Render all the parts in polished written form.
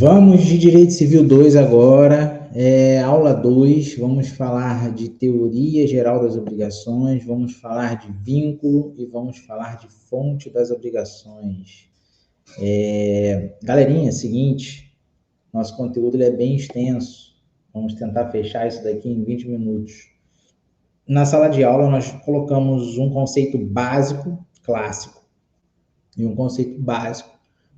Vamos de Direito Civil 2 agora, aula 2, vamos falar de teoria geral das obrigações, vamos falar de vínculo e vamos falar de fonte das obrigações. Galerinha, seguinte, nosso conteúdo ele é bem extenso, vamos tentar fechar isso daqui em 20 minutos. Na sala de aula nós colocamos um conceito básico, clássico, e um conceito básico,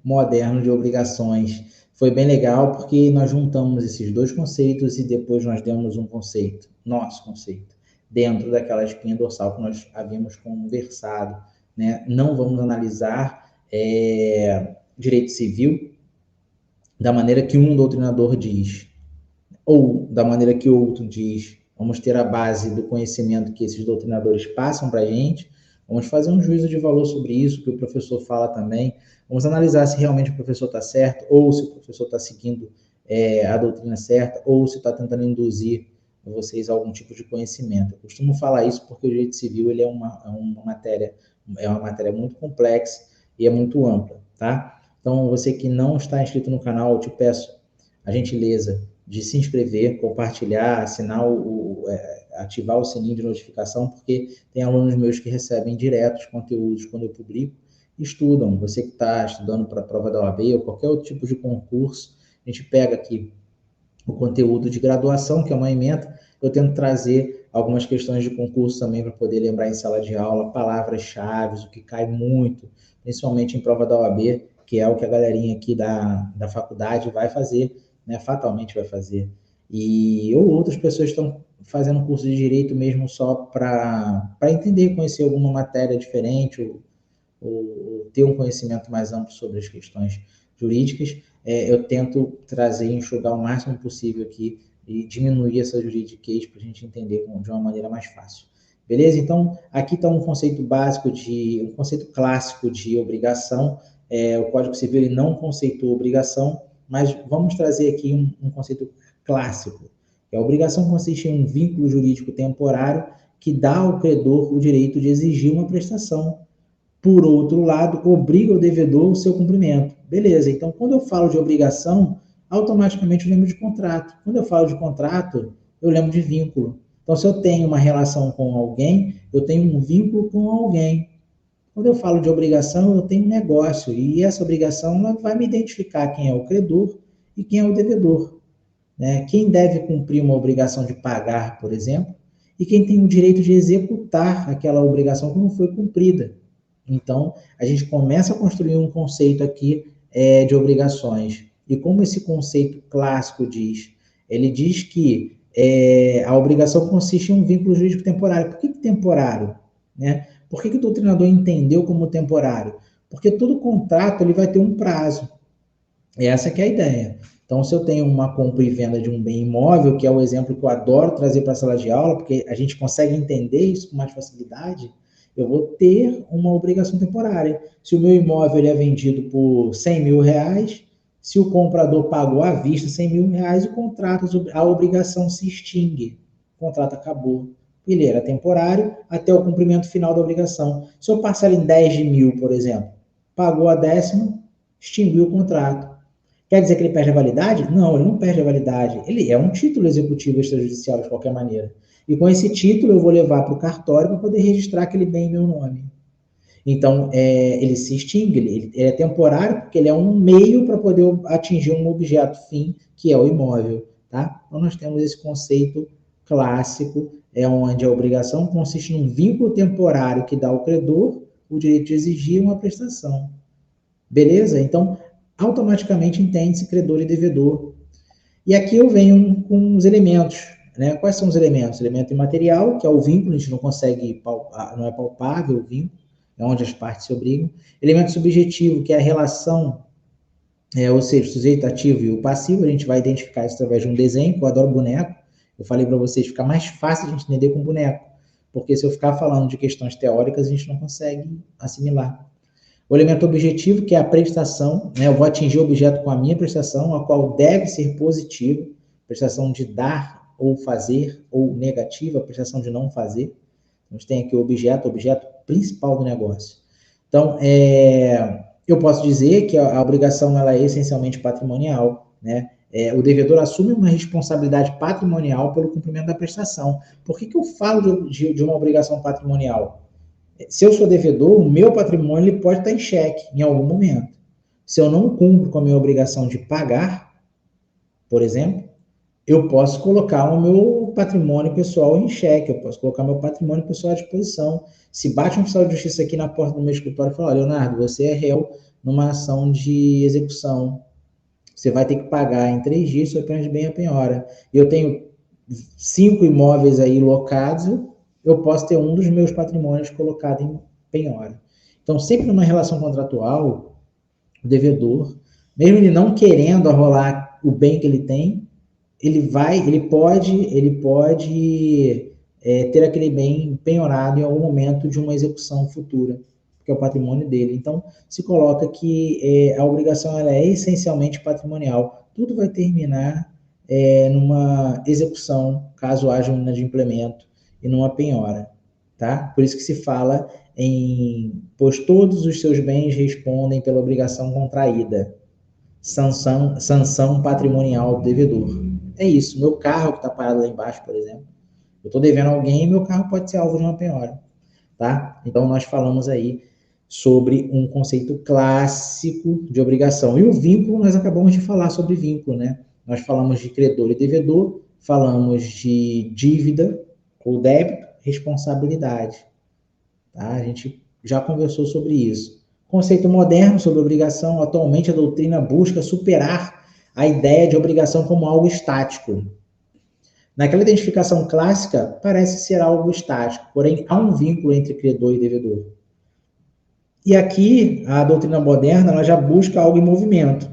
moderno de obrigações. Foi bem legal porque nós juntamos esses dois conceitos e depois nós demos um conceito, nosso conceito, dentro daquela espinha dorsal que nós havíamos conversado, né? Não vamos analisar direito civil da maneira que um doutrinador diz, ou da maneira que outro diz. Vamos ter a base do conhecimento que esses doutrinadores passam para a gente, vamos fazer um juízo de valor sobre isso, que o professor fala também, vamos analisar se realmente o professor está certo, ou se o professor está seguindo a doutrina certa, ou se está tentando induzir vocês a algum tipo de conhecimento. Eu costumo falar isso porque o direito civil ele é uma matéria muito complexa e é muito ampla, tá? Então, você que não está inscrito no canal, eu te peço a gentileza de se inscrever, compartilhar, assinar ativar o sininho de notificação, porque tem alunos meus que recebem direto os conteúdos quando eu publico, estudam. Você que está estudando para a prova da OAB ou qualquer outro tipo de concurso, a gente pega aqui o conteúdo de graduação, que é uma ementa, eu tento trazer algumas questões de concurso também para poder lembrar em sala de aula, palavras-chave, o que cai muito, principalmente em prova da OAB, que é o que a galerinha aqui da faculdade vai fazer, né, fatalmente vai fazer. Ou outras pessoas estão fazendo curso de direito mesmo só para entender, conhecer alguma matéria diferente, ou ter um conhecimento mais amplo sobre as questões jurídicas. Eu tento trazer e enxugar o máximo possível aqui e diminuir essa juridiquez para a gente entender de uma maneira mais fácil. Beleza? Então, aqui está um conceito básico, um conceito clássico de obrigação. O Código Civil ele não conceitua obrigação, mas vamos trazer aqui um conceito clássico. A obrigação consiste em um vínculo jurídico temporário que dá ao credor o direito de exigir uma prestação. Por outro lado, obriga o devedor o seu cumprimento. Beleza, então quando eu falo de obrigação, automaticamente eu lembro de contrato. Quando eu falo de contrato, eu lembro de vínculo. Então, se eu tenho uma relação com alguém, eu tenho um vínculo com alguém. Quando eu falo de obrigação, eu tenho um negócio, e essa obrigação ela vai me identificar quem é o credor e quem é o devedor. Né? Quem deve cumprir uma obrigação de pagar, por exemplo, e quem tem o direito de executar aquela obrigação que não foi cumprida. Então, a gente começa a construir um conceito aqui de obrigações. E como esse conceito clássico diz? Ele diz que a obrigação consiste em um vínculo jurídico temporário. Por que temporário? Né? Por que o doutrinador entendeu como temporário? Porque todo contrato ele vai ter um prazo. Essa que é a ideia. Então, se eu tenho uma compra e venda de um bem imóvel, que é o exemplo que eu adoro trazer para a sala de aula, porque a gente consegue entender isso com mais facilidade, eu vou ter uma obrigação temporária. Se o meu imóvel ele é vendido por 100 mil reais, se o comprador pagou à vista 100 mil reais, o contrato, a obrigação se extingue. O contrato acabou. Ele era temporário até o cumprimento final da obrigação. Se eu parcelo em 10 de mil, por exemplo, pagou a décima, extinguiu o contrato. Quer dizer que ele perde a validade? Não, ele não perde a validade. Ele é um título executivo extrajudicial de qualquer maneira. E com esse título eu vou levar para o cartório para poder registrar aquele bem em meu nome. Então, ele se extingue, ele é temporário porque ele é um meio para poder atingir um objeto fim, que é o imóvel. Tá? Então, nós temos esse conceito clássico, onde a obrigação consiste num vínculo temporário que dá ao credor o direito de exigir uma prestação. Beleza? Então, automaticamente entende-se credor e devedor. E aqui eu venho com os elementos. Né? Quais são os elementos? Elemento imaterial, que é o vínculo, a gente não consegue, não é palpável o vínculo, é onde as partes se obrigam. Elemento subjetivo, que é a relação, ou seja, o sujeito ativo e o passivo, a gente vai identificar isso através de um desenho, que eu adoro boneco. Eu falei para vocês, fica mais fácil a gente entender com boneco, porque se eu ficar falando de questões teóricas, a gente não consegue assimilar. O elemento objetivo, que é a prestação, né? Eu vou atingir o objeto com a minha prestação, a qual deve ser positiva, prestação de dar ou fazer, ou negativa, prestação de não fazer. A gente tem aqui o objeto principal do negócio. Então, eu posso dizer que a obrigação ela é essencialmente patrimonial, né? O devedor assume uma responsabilidade patrimonial pelo cumprimento da prestação. Por que eu falo de uma obrigação patrimonial? Se eu sou devedor, o meu patrimônio ele pode estar em xeque em algum momento. Se eu não cumpro com a minha obrigação de pagar, por exemplo, eu posso colocar o meu patrimônio pessoal em xeque, eu posso colocar meu patrimônio pessoal à disposição. Se bate um oficial de justiça aqui na porta do meu escritório e fala, Leonardo, você é réu numa ação de execução, você vai ter que pagar em 3 dias, sua pena de bem a penhora. Eu tenho 5 imóveis aí locados, eu posso ter um dos meus patrimônios colocado em penhora. Então, sempre numa relação contratual, o devedor, mesmo ele não querendo arrolar o bem que ele tem, ele pode ter aquele bem penhorado em algum momento de uma execução futura, que é o patrimônio dele. Então, se coloca que a obrigação ela é essencialmente patrimonial. Tudo vai terminar numa execução, caso haja um inadimplemento, e numa penhora. Tá? Por isso que se fala pois todos os seus bens respondem pela obrigação contraída. Sanção patrimonial do devedor. É isso. Meu carro que está parado lá embaixo, por exemplo, eu estou devendo a alguém e meu carro pode ser alvo de uma penhora. Tá? Então, nós falamos aí sobre um conceito clássico de obrigação. E o vínculo, nós acabamos de falar sobre vínculo, né? Nós falamos de credor e devedor, falamos de dívida ou débito, responsabilidade. Tá? A gente já conversou sobre isso. Conceito moderno sobre obrigação. Atualmente, a doutrina busca superar a ideia de obrigação como algo estático. Naquela identificação clássica, parece ser algo estático, porém há um vínculo entre credor e devedor. E aqui, a doutrina moderna ela já busca algo em movimento,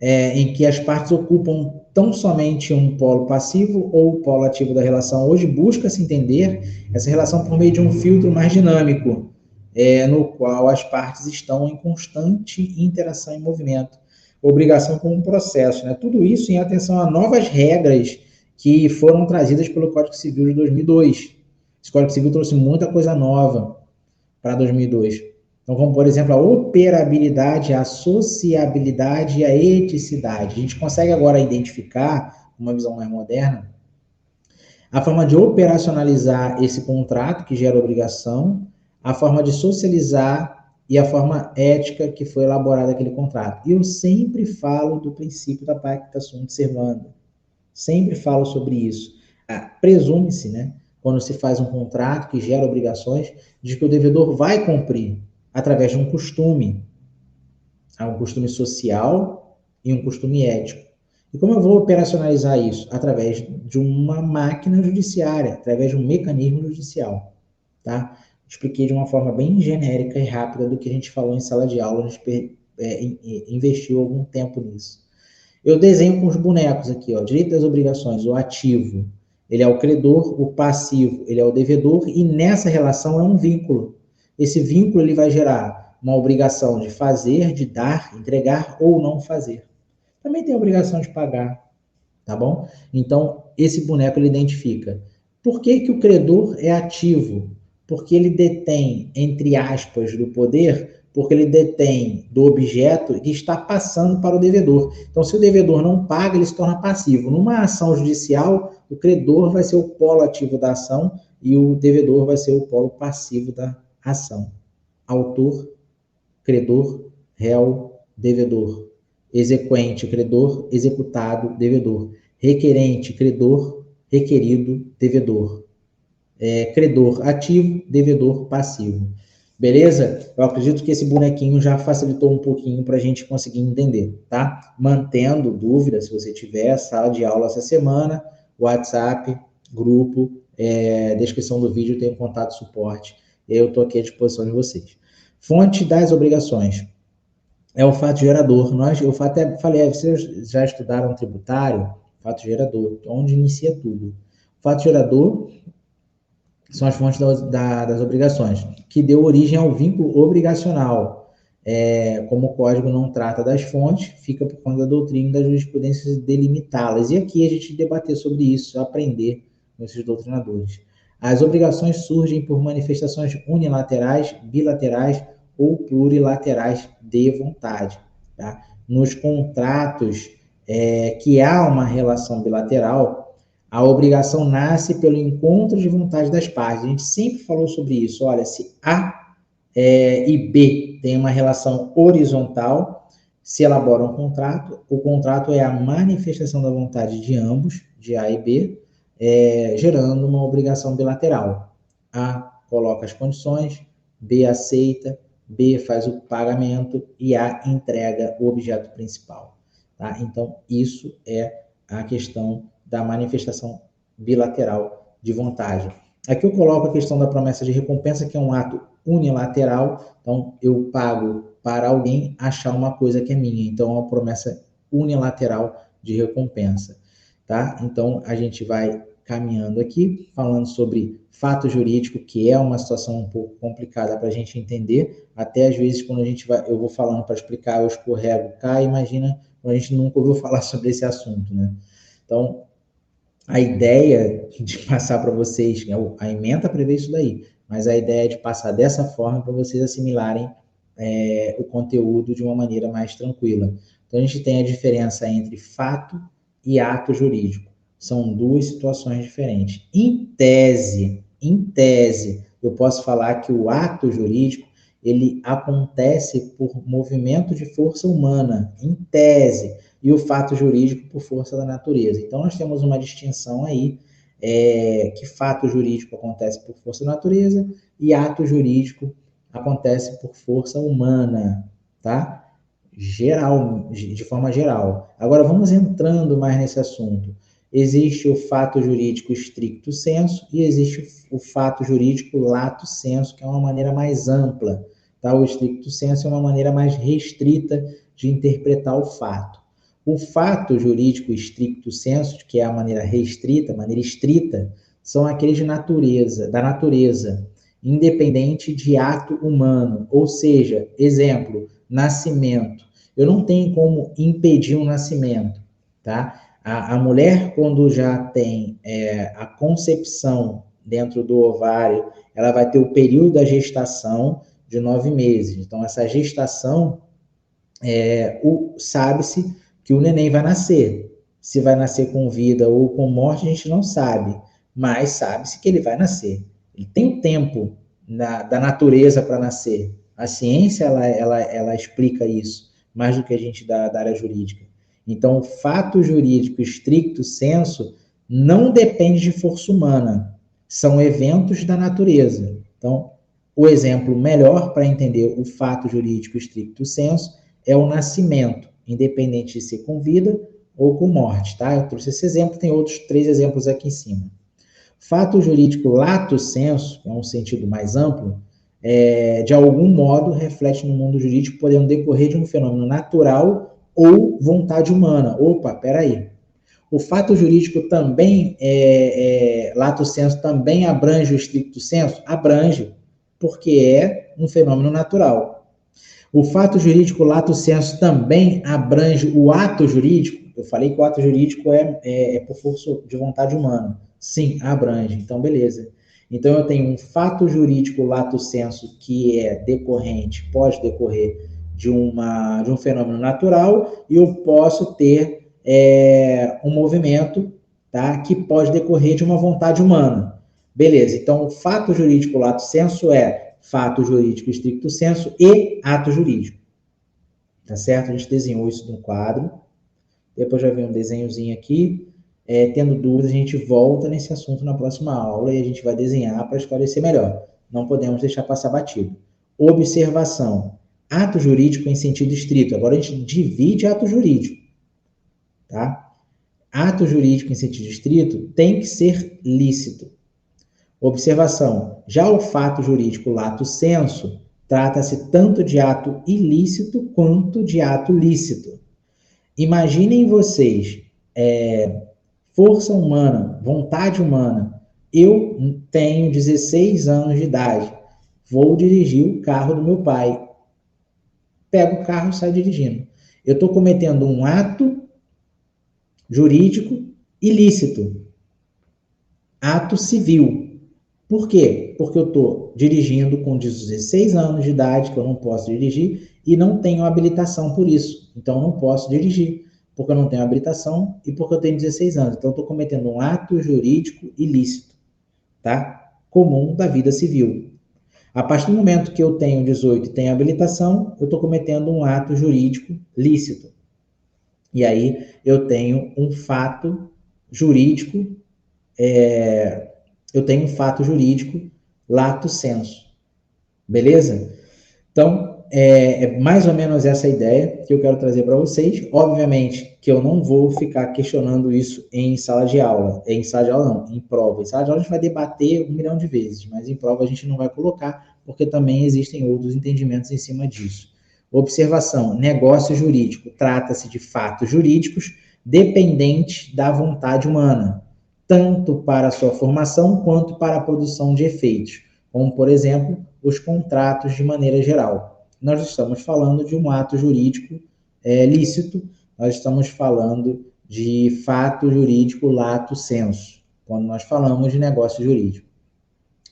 em que as partes ocupam tão somente um polo passivo ou polo ativo da relação. Hoje busca-se entender essa relação por meio de um filtro mais dinâmico, no qual as partes estão em constante interação e movimento. Obrigação como um processo. Né? Tudo isso em atenção a novas regras que foram trazidas pelo Código Civil de 2002. Esse Código Civil trouxe muita coisa nova para 2002. Então, como, por exemplo, a operabilidade, a sociabilidade e a eticidade. A gente consegue agora identificar, uma visão mais moderna, a forma de operacionalizar esse contrato que gera obrigação, a forma de socializar e a forma ética que foi elaborada aquele contrato. E eu sempre falo do princípio da pacta sunt servanda. Sempre falo sobre isso. Presume-se, né, quando se faz um contrato que gera obrigações, de que o devedor vai cumprir através de um costume. Há um costume social e um costume ético. E como eu vou operacionalizar isso? Através de uma máquina judiciária, através de um mecanismo judicial. Tá? Expliquei de uma forma bem genérica e rápida do que a gente falou em sala de aula, a gente investiu algum tempo nisso. Eu desenho com os bonecos aqui, ó, direito das obrigações, o ativo, ele é o credor, o passivo, ele é o devedor, e nessa relação é um vínculo. Esse vínculo ele vai gerar uma obrigação de fazer, de dar, entregar ou não fazer. Também tem a obrigação de pagar, tá bom? Então, esse boneco ele identifica. Por que o credor é ativo? Porque ele detém, entre aspas, do poder, porque ele detém do objeto que está passando para o devedor. Então, se o devedor não paga, ele se torna passivo. Numa ação judicial, o credor vai ser o polo ativo da ação e o devedor vai ser o polo passivo da ação. Autor, credor, réu, devedor. Exequente, credor, executado, devedor. Requerente, credor, requerido, devedor. Credor ativo, devedor passivo. Beleza? Eu acredito que esse bonequinho já facilitou um pouquinho para a gente conseguir entender, tá? Mantendo dúvida, se você tiver, sala de aula essa semana, WhatsApp, grupo, descrição do vídeo tem um contato suporte. Eu estou aqui à disposição de vocês. Fonte das obrigações. É o fato gerador. Eu até falei, vocês já estudaram tributário? Fato gerador, onde inicia tudo. Fato gerador são as fontes das obrigações, que deu origem ao vínculo obrigacional. Como o código não trata das fontes, fica por conta da doutrina e da jurisprudência delimitá-las. E aqui a gente debater sobre isso, aprender com esses doutrinadores. As obrigações surgem por manifestações unilaterais, bilaterais ou plurilaterais de vontade. tá? Nos contratos que há uma relação bilateral, a obrigação nasce pelo encontro de vontade das partes. A gente sempre falou sobre isso. Olha, se A e B têm uma relação horizontal, se elabora um contrato, o contrato é a manifestação da vontade de ambos, de A e B, gerando uma obrigação bilateral. A coloca as condições, B aceita, B faz o pagamento e A entrega o objeto principal. Tá? Então, isso é a questão da manifestação bilateral de vontade. Aqui eu coloco a questão da promessa de recompensa, que é um ato unilateral. Então, eu pago para alguém achar uma coisa que é minha. Então, é uma promessa unilateral de recompensa. Tá? Então, a gente vai caminhando aqui, falando sobre fato jurídico, que é uma situação um pouco complicada para a gente entender. Até às vezes, quando eu vou falando para explicar, eu escorrego, cai, imagina, a gente nunca ouviu falar sobre esse assunto, né? Então, a ideia de passar para vocês, a ementa prevê isso daí, mas a ideia é de passar dessa forma para vocês assimilarem o conteúdo de uma maneira mais tranquila. Então, a gente tem a diferença entre fato e ato jurídico. São duas situações diferentes. Em tese, eu posso falar que o ato jurídico ele acontece por movimento de força humana, em tese, e o fato jurídico por força da natureza. Então, nós temos uma distinção aí, que fato jurídico acontece por força da natureza e ato jurídico acontece por força humana, tá? Geral, de forma geral. Agora, vamos entrando mais nesse assunto. Existe o fato jurídico stricto sensu e existe o fato jurídico lato sensu, que é uma maneira mais ampla. Tá? O stricto sensu é uma maneira mais restrita de interpretar o fato. O fato jurídico stricto sensu, que é a maneira restrita, maneira estrita, são aqueles da natureza, independente de ato humano. Ou seja, exemplo, nascimento. Eu não tenho como impedir um nascimento, tá? A mulher, quando já tem a concepção dentro do ovário, ela vai ter o período da gestação de 9 meses. Então, essa gestação, sabe-se que o neném vai nascer. Se vai nascer com vida ou com morte, a gente não sabe, mas sabe-se que ele vai nascer. Ele tem um tempo da natureza para nascer. A ciência, ela explica isso, mais do que a gente da área jurídica. Então, o fato jurídico stricto sensu não depende de força humana, são eventos da natureza. Então, o exemplo melhor para entender o fato jurídico stricto sensu é o nascimento, independente de ser com vida ou com morte, tá? Eu trouxe esse exemplo, tem outros 3 exemplos aqui em cima. Fato jurídico lato sensu, que é um sentido mais amplo, de algum modo reflete no mundo jurídico, podendo decorrer de um fenômeno natural ou vontade humana. Opa, peraí. O fato jurídico também, lato sensu, também abrange o stricto sensu? Abrange, porque é um fenômeno natural. O fato jurídico lato sensu também abrange o ato jurídico? Eu falei que o ato jurídico é por força de vontade humana. Sim, abrange. Então, beleza. Então, eu tenho um fato jurídico lato sensu que é decorrente, pode decorrer de um fenômeno natural, e eu posso ter um movimento, tá, que pode decorrer de uma vontade humana. Beleza. Então, o fato jurídico lato sensu é fato jurídico stricto sensu e ato jurídico. Tá certo? A gente desenhou isso no quadro. Depois já vem um desenhozinho aqui. Tendo dúvidas, a gente volta nesse assunto na próxima aula e a gente vai desenhar para esclarecer melhor. Não podemos deixar passar batido. Observação. Ato jurídico em sentido estrito. Agora a gente divide ato jurídico. Tá? Ato jurídico em sentido estrito tem que ser lícito. Observação. Já o fato jurídico lato sensu trata-se tanto de ato ilícito quanto de ato lícito. Imaginem vocês, força humana, vontade humana. Eu tenho 16 anos de idade, vou dirigir o carro do meu pai. Pego o carro e saio dirigindo. Eu estou cometendo um ato jurídico ilícito, ato civil. Por quê? Porque eu estou dirigindo com 16 anos de idade, que eu não posso dirigir, e não tenho habilitação por isso. Então, não posso dirigir, porque eu não tenho habilitação e porque eu tenho 16 anos. Então, eu estou cometendo um ato jurídico ilícito, tá? Comum da vida civil. A partir do momento que eu tenho 18 e tenho habilitação, eu estou cometendo um ato jurídico lícito. E aí eu tenho um fato jurídico, lato sensu, beleza? Então, é mais ou menos essa ideia que eu quero trazer para vocês. Obviamente que eu não vou ficar questionando isso em sala de aula. Em sala de aula não, em prova. Em sala de aula a gente vai debater 1 milhão de vezes, mas em prova a gente não vai colocar, porque também existem outros entendimentos em cima disso. Observação: negócio jurídico. Trata-se de fatos jurídicos dependentes da vontade humana, tanto para a sua formação quanto para a produção de efeitos, como, por exemplo, os contratos de maneira geral. Nós estamos falando de um ato jurídico lícito, nós estamos falando de fato jurídico lato sensu, quando nós falamos de negócio jurídico.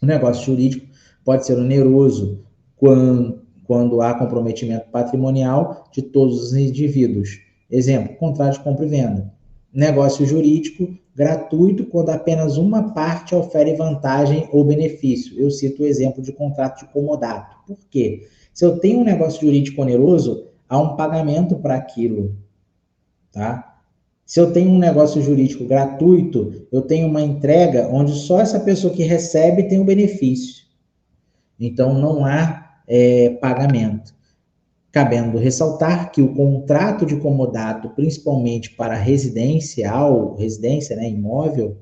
O negócio jurídico pode ser oneroso quando há comprometimento patrimonial de todos os indivíduos. Exemplo, contrato de compra e venda. Negócio jurídico gratuito quando apenas uma parte ofere vantagem ou benefício. Eu cito o exemplo de contrato de comodato. Por quê? Se eu tenho um negócio jurídico oneroso, há um pagamento para aquilo, tá? Se eu tenho um negócio jurídico gratuito, eu tenho uma entrega onde só essa pessoa que recebe tem o benefício. Então, não há pagamento. Cabendo ressaltar que o contrato de comodato, principalmente para residência, né, imóvel,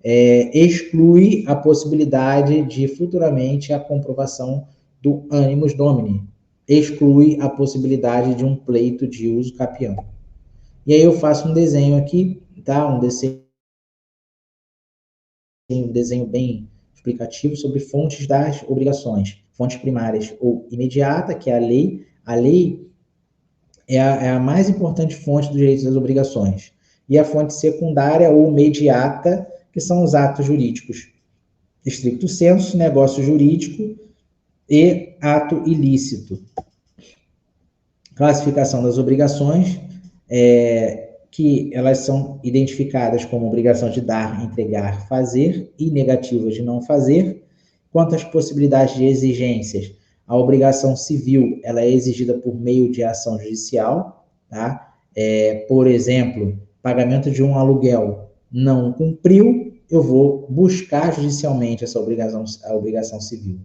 exclui a possibilidade de futuramente a comprovação do animus domini, exclui a possibilidade de um pleito de uso capião. E aí eu faço um desenho aqui, tá? Um desenho bem explicativo sobre fontes das obrigações. Fontes primárias ou imediata, que é a lei. A lei é a mais importante fonte dos direitos e das obrigações. E a fonte secundária ou mediata, que são os atos jurídicos. Stricto sensu, negócio jurídico e ato ilícito. Classificação das obrigações, que elas são identificadas como obrigação de dar, entregar, fazer e negativas de não fazer. Quanto às possibilidades de exigências, a obrigação civil ela é exigida por meio de ação judicial, tá? Por exemplo, pagamento de um aluguel não cumpriu, eu vou buscar judicialmente essa obrigação civil.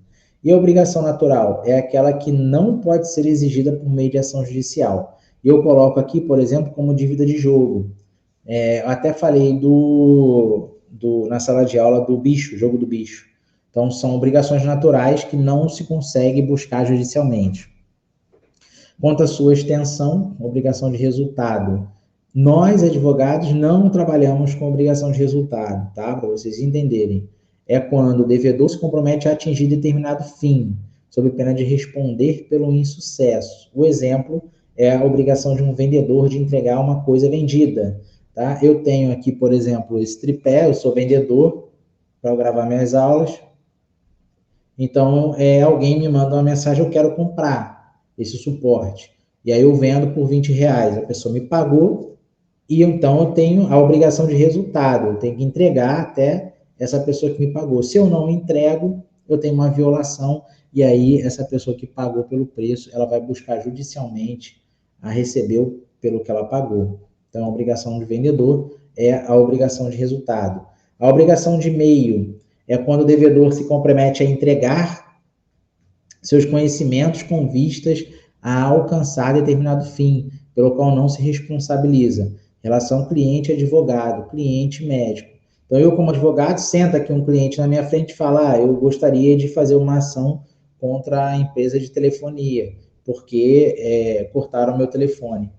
E a obrigação natural é aquela que não pode ser exigida por meio de ação judicial. Eu coloco aqui, por exemplo, como dívida de jogo. Eu até falei na sala de aula do bicho, jogo do bicho. Então, são obrigações naturais que não se consegue buscar judicialmente. Quanto à sua extensão, obrigação de resultado. Nós, advogados, não trabalhamos com obrigação de resultado, tá? Para vocês entenderem. É quando o devedor se compromete a atingir determinado fim, sob pena de responder pelo insucesso. O exemplo é a obrigação de um vendedor de entregar uma coisa vendida, tá? Eu tenho aqui, por exemplo, esse tripé, eu sou vendedor, para eu gravar minhas aulas. Então, alguém me manda uma mensagem, eu quero comprar esse suporte. E aí eu vendo por R$20. A pessoa me pagou e então eu tenho a obrigação de resultado. Eu tenho que entregar até essa pessoa que me pagou. Se eu não entrego, eu tenho uma violação e aí essa pessoa que pagou pelo preço, ela vai buscar judicialmente a receber pelo que ela pagou. Então, a obrigação de vendedor é a obrigação de resultado. A obrigação de meio é quando o devedor se compromete a entregar seus conhecimentos com vistas a alcançar determinado fim, pelo qual não se responsabiliza. Relação cliente-advogado, cliente-médico. Então, eu, como advogado, senta aqui um cliente na minha frente e fala: eu gostaria de fazer uma ação contra a empresa de telefonia, porque cortaram meu telefone.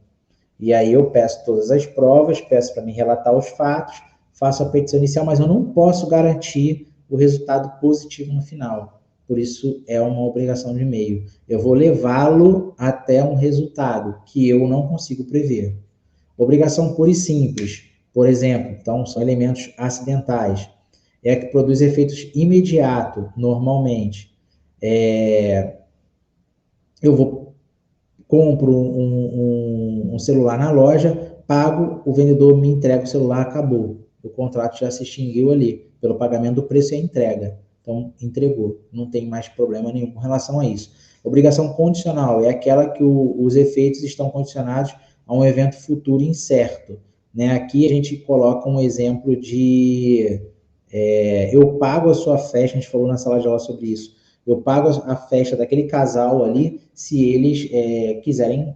E aí eu peço todas as provas, peço para me relatar os fatos, faço a petição inicial, mas eu não posso garantir o resultado positivo no final. Por isso, é uma obrigação de meio. Eu vou levá-lo até um resultado que eu não consigo prever. Obrigação pura e simples, por exemplo, então, são elementos acidentais. É a que produz efeitos imediatos, normalmente. Eu vou compro um celular na loja, pago, o vendedor me entrega o celular, acabou. O contrato já se extinguiu ali, pelo pagamento do preço e a entrega. Então, entregou, não tem mais problema nenhum com relação a isso. Obrigação condicional é aquela que os efeitos estão condicionados a um evento futuro incerto. Né? Aqui a gente coloca um exemplo de eu pago a sua festa, a gente falou na sala de aula sobre isso, eu pago a festa daquele casal ali se eles quiserem,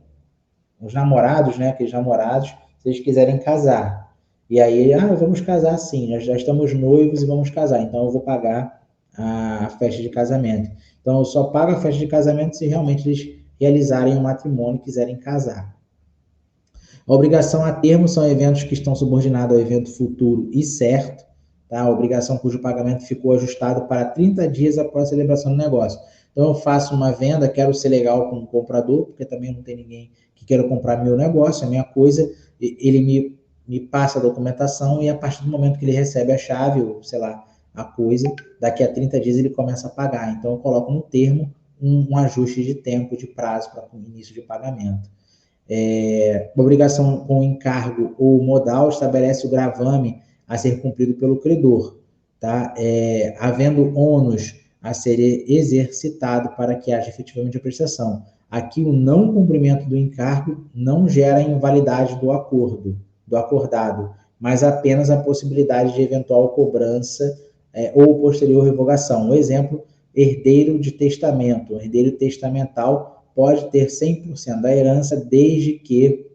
os namorados, né, aqueles namorados, se eles quiserem casar. E aí, vamos casar sim, nós já estamos noivos e vamos casar, então eu vou pagar a festa de casamento. Então eu só pago a festa de casamento se realmente eles realizarem o matrimônio e quiserem casar. A obrigação a termo são eventos que estão subordinados ao evento futuro e certo, tá? A obrigação cujo pagamento ficou ajustado para 30 dias após a celebração do negócio. Então, eu faço uma venda, quero ser legal com o comprador, porque também não tem ninguém que queira comprar meu negócio, a minha coisa, ele me passa a documentação e a partir do momento que ele recebe a chave, ou sei lá, a coisa, daqui a 30 dias ele começa a pagar. Então, eu coloco no termo um ajuste de tempo, de prazo para o início de pagamento. Obrigação com encargo ou modal estabelece o gravame a ser cumprido pelo credor, tá? Havendo ônus a ser exercitado para que haja efetivamente a prestação. Aqui o não cumprimento do encargo não gera invalidade do acordo, do acordado, mas apenas a possibilidade de eventual cobrança ou posterior revogação. Um exemplo, herdeiro de testamento, herdeiro testamental pode ter 100% da herança desde que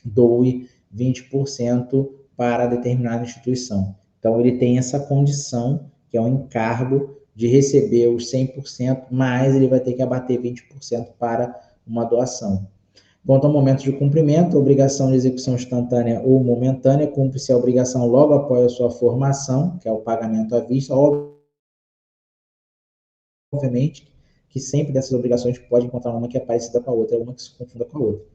doe 20% para determinada instituição. Então, ele tem essa condição, que é um encargo de receber os 100%, mas ele vai ter que abater 20% para uma doação. Quanto ao momento de cumprimento, a obrigação de execução instantânea ou momentânea, cumpre-se a obrigação logo após a sua formação, que é o pagamento à vista. Obviamente que sempre dessas obrigações pode encontrar uma que é parecida com a outra, uma que se confunda com a outra.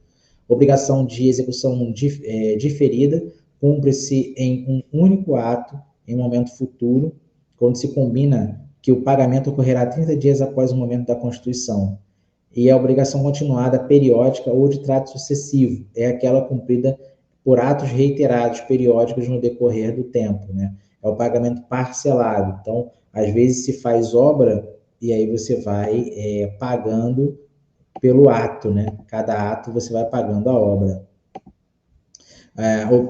Obrigação de execução diferida, cumpre-se em um único ato, em um momento futuro, quando se combina que o pagamento ocorrerá 30 dias após o momento da constituição. E a obrigação continuada, periódica ou de trato sucessivo, é aquela cumprida por atos reiterados, periódicos no decorrer do tempo, né? É o pagamento parcelado. Então, às vezes se faz obra e aí você vai pagando pelo ato, né? Cada ato você vai pagando a obra.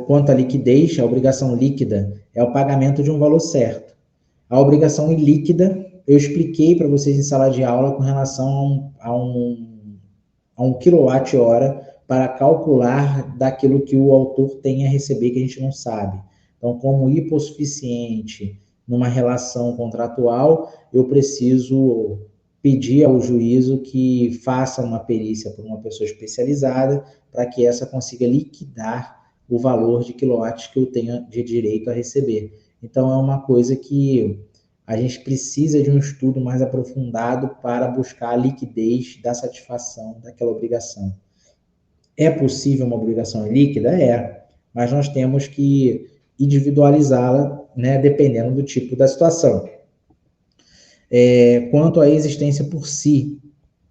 Quanto à liquidez, a obrigação líquida é o pagamento de um valor certo. A obrigação ilíquida, eu expliquei para vocês em sala de aula com relação a um quilowatt-hora para calcular daquilo que o autor tem a receber que a gente não sabe. Então, como hipossuficiente numa relação contratual, eu preciso pedir ao juízo que faça uma perícia por uma pessoa especializada para que essa consiga liquidar o valor de quilowatts que eu tenho de direito a receber. Então, é uma coisa que a gente precisa de um estudo mais aprofundado para buscar a liquidez da satisfação daquela obrigação. É possível uma obrigação líquida? Mas nós temos que individualizá-la, né, dependendo do tipo da situação. Quanto à existência por si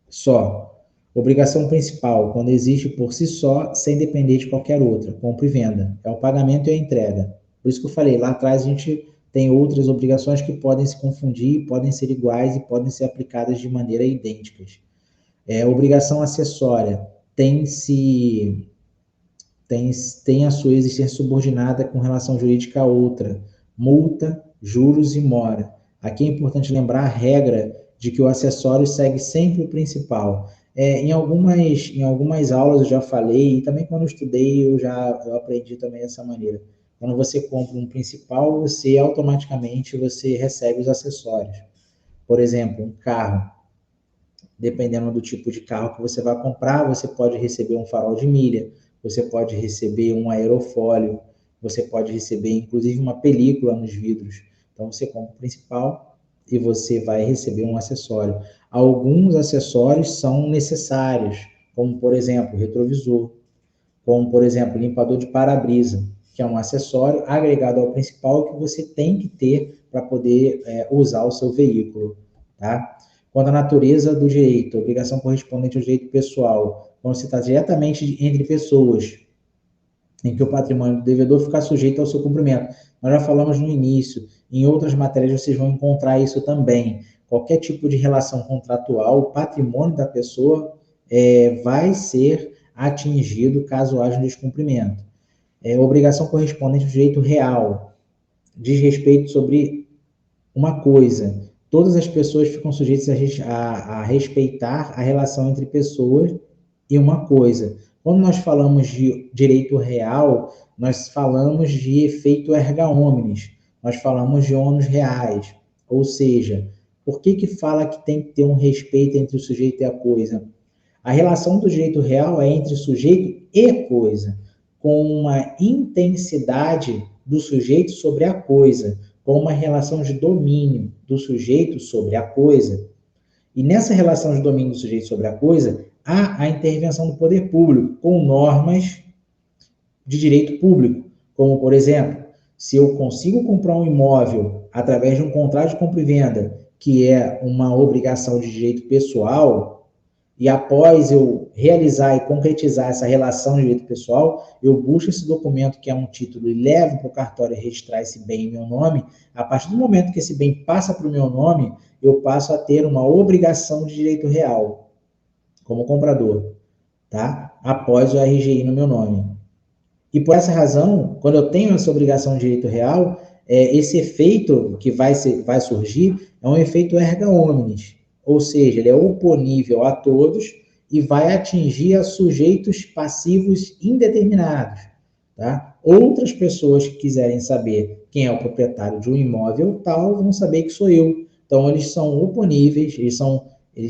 só, obrigação principal, quando existe por si só, sem depender de qualquer outra, compra e venda, é o pagamento e a entrega. Por isso que eu falei, lá atrás a gente tem outras obrigações que podem se confundir, podem ser iguais e podem ser aplicadas de maneira idênticas. Obrigação acessória tem a sua existência subordinada com relação jurídica a outra, multa, juros e mora. Aqui é importante lembrar a regra de que o acessório segue sempre o principal. Em algumas aulas eu já falei, e também quando eu estudei eu aprendi também dessa maneira. Quando você compra um principal, você automaticamente recebe os acessórios. Por exemplo, um carro. Dependendo do tipo de carro que você vai comprar, você pode receber um farol de milha, você pode receber um aerofólio, você pode receber inclusive uma película nos vidros. Então você compra o principal e você vai receber um acessório. Alguns acessórios são necessários, como por exemplo, retrovisor, como por exemplo, limpador de para-brisa, que é um acessório agregado ao principal que você tem que ter para poder usar o seu veículo, tá? Quanto à natureza do direito, a obrigação correspondente ao direito pessoal quando se trata diretamente entre pessoas, em que o patrimônio do devedor fica sujeito ao seu cumprimento. Nós já falamos no início, em outras matérias vocês vão encontrar isso também. Qualquer tipo de relação contratual, o patrimônio da pessoa vai ser atingido caso haja um descumprimento. Obrigação correspondente ao direito real, diz respeito sobre uma coisa. Todas as pessoas ficam sujeitas a respeitar a relação entre pessoas e uma coisa. Quando nós falamos de direito real, nós falamos de efeito erga omnes, nós falamos de ônus reais. Ou seja, por que fala que tem que ter um respeito entre o sujeito e a coisa? A relação do direito real é entre sujeito e coisa, com uma intensidade do sujeito sobre a coisa, com uma relação de domínio do sujeito sobre a coisa. E nessa relação de domínio do sujeito sobre a coisa, há a intervenção do poder público, com normas de direito público, como, por exemplo, se eu consigo comprar um imóvel através de um contrato de compra e venda, que é uma obrigação de direito pessoal, e após eu realizar e concretizar essa relação de direito pessoal, eu busco esse documento que é um título e levo para o cartório registrar esse bem em meu nome. A partir do momento que esse bem passa para o meu nome, eu passo a ter uma obrigação de direito real, como comprador, tá? Após o RGI no meu nome. E por essa razão, quando eu tenho essa obrigação de direito real, esse efeito que vai surgir é um efeito erga omnes, ou seja, ele é oponível a todos e vai atingir a sujeitos passivos indeterminados. Tá? Outras pessoas que quiserem saber quem é o proprietário de um imóvel tal, vão saber que sou eu. Então, eles são oponíveis, eles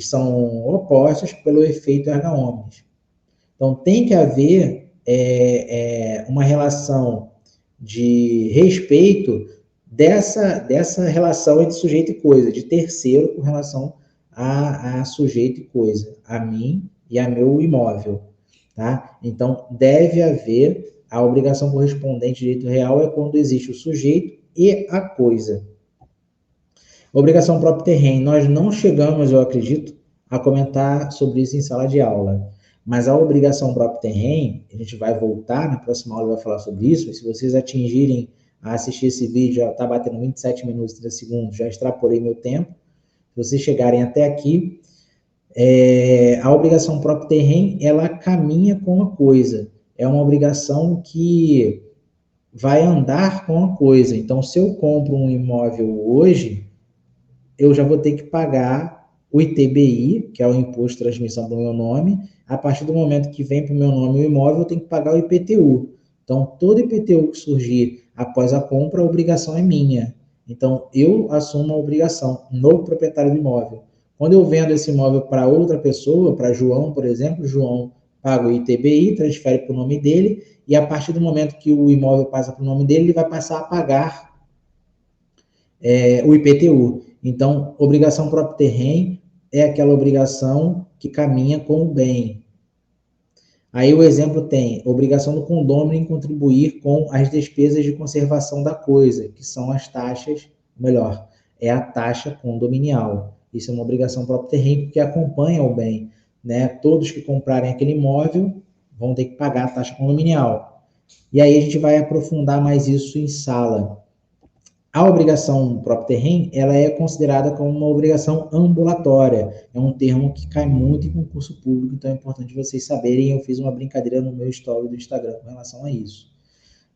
são opostos pelo efeito erga omnes. Então, tem que haver uma relação de respeito dessa relação entre sujeito e coisa, de terceiro com relação a sujeito e coisa, a mim e a meu imóvel. Tá? Então, deve haver a obrigação correspondente de direito real é quando existe o sujeito e a coisa. Obrigação próprio terreno. Nós não chegamos, eu acredito, a comentar sobre isso em sala de aula. Mas a obrigação próprio terreno, a gente vai voltar, na próxima aula vai falar sobre isso, e se vocês atingirem a assistir esse vídeo, já está batendo 27 minutos e 30 segundos, já extrapolei meu tempo. Se vocês chegarem até aqui, a obrigação próprio terreno, ela caminha com a coisa. É uma obrigação que vai andar com a coisa. Então, se eu compro um imóvel hoje, eu já vou ter que pagar o ITBI, que é o Imposto de Transmissão para o meu nome. A partir do momento que vem para o meu nome o imóvel, eu tenho que pagar o IPTU. Então, todo IPTU que surgir após a compra, a obrigação é minha. Então, eu assumo a obrigação no proprietário do imóvel. Quando eu vendo esse imóvel para outra pessoa, para João, por exemplo, João paga o ITBI, transfere para o nome dele, e a partir do momento que o imóvel passa para o nome dele, ele vai passar a pagar o IPTU. Então, obrigação próprio terreno é aquela obrigação que caminha com o bem. Aí o exemplo tem obrigação do condômino em contribuir com as despesas de conservação da coisa, que são as taxas, melhor, é a taxa condominial. Isso é uma obrigação próprio terreno que acompanha o bem, né? Todos que comprarem aquele imóvel vão ter que pagar a taxa condominial. E aí a gente vai aprofundar mais isso em sala. A obrigação próprio terreno, ela é considerada como uma obrigação ambulatória. É um termo que cai muito em concurso público, então é importante vocês saberem. Eu fiz uma brincadeira no meu story do Instagram com relação a isso.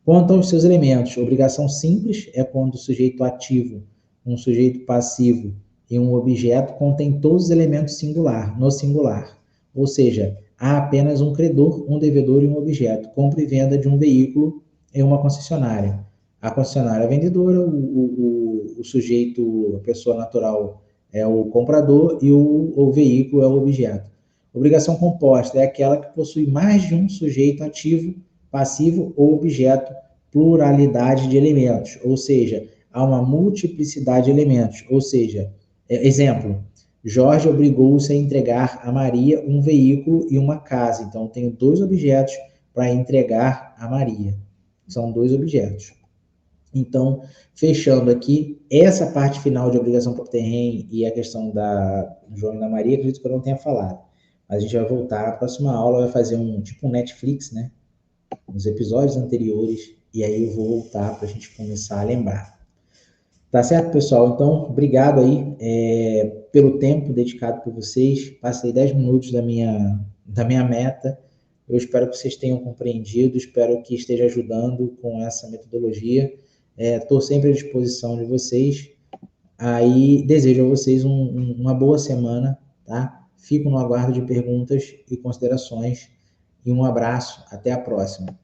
Quanto aos seus elementos, obrigação simples é quando o sujeito ativo, um sujeito passivo e um objeto contém todos os elementos no singular. Ou seja, há apenas um credor, um devedor e um objeto. Compra e venda de um veículo em uma concessionária. A concessionária é a vendedora, o sujeito, a pessoa natural é o comprador e o veículo é o objeto. Obrigação composta é aquela que possui mais de um sujeito ativo, passivo ou objeto, pluralidade de elementos, ou seja, há uma multiplicidade de elementos, ou seja, exemplo, Jorge obrigou-se a entregar a Maria um veículo e uma casa, então tenho dois objetos para entregar a Maria, são dois objetos. Então, fechando aqui, essa parte final de obrigação próprio terreno e a questão da João e da Maria, acredito que eu não tenha falado. A gente vai voltar, a próxima aula vai fazer tipo um Netflix, né? Nos episódios anteriores, e aí eu vou voltar para a gente começar a lembrar. Tá certo, pessoal? Então, obrigado aí pelo tempo dedicado por vocês. Passei 10 minutos da minha meta. Eu espero que vocês tenham compreendido, espero que esteja ajudando com essa metodologia. Estou sempre à disposição de vocês. Aí, desejo a vocês uma boa semana, tá? Fico no aguardo de perguntas e considerações. E um abraço. Até a próxima.